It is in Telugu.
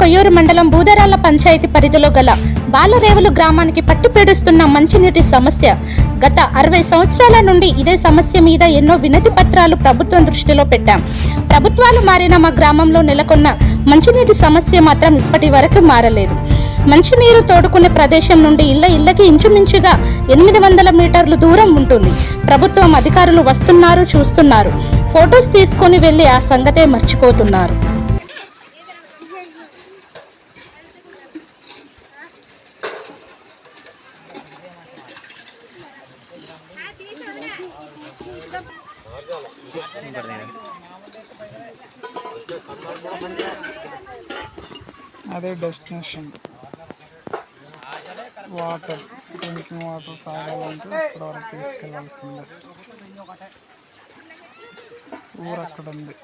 కొయ్యూరు మండలం బూదరాల పంచాయతీ పరిధిలో గల బాలరేవులు గ్రామానికి పట్టిపీడుస్తున్న మంచినీటి సమస్య. గత 60 సంవత్సరాల నుండి ఇదే సమస్య మీద ఎన్నో వినతి పత్రాలు ప్రభుత్వం దృష్టిలో పెట్టాం. ప్రభుత్వాలు మారిన మా గ్రామంలో నెలకొన్న మంచినీటి సమస్య మాత్రం ఇప్పటి వరకు మారలేదు. మంచినీరు తోడుకునే ప్రదేశం నుండి ఇళ్ళకి ఇంచుమించుగా 800 మీటర్లు దూరం ఉంటుంది. ప్రభుత్వం అధికారులు వస్తున్నారు, చూస్తున్నారు, ఫొటోస్ తీసుకొని వెళ్ళి ఆ సంగతే మర్చిపోతున్నారు. అదే డెస్టినేషన్. వాటర్, డ్రింకింగ్ వాటర్ తాగాలంటే అక్కడ వరకు తీసుకెళ్లాల్సిందే. ఊరు అక్కడ ఉంది.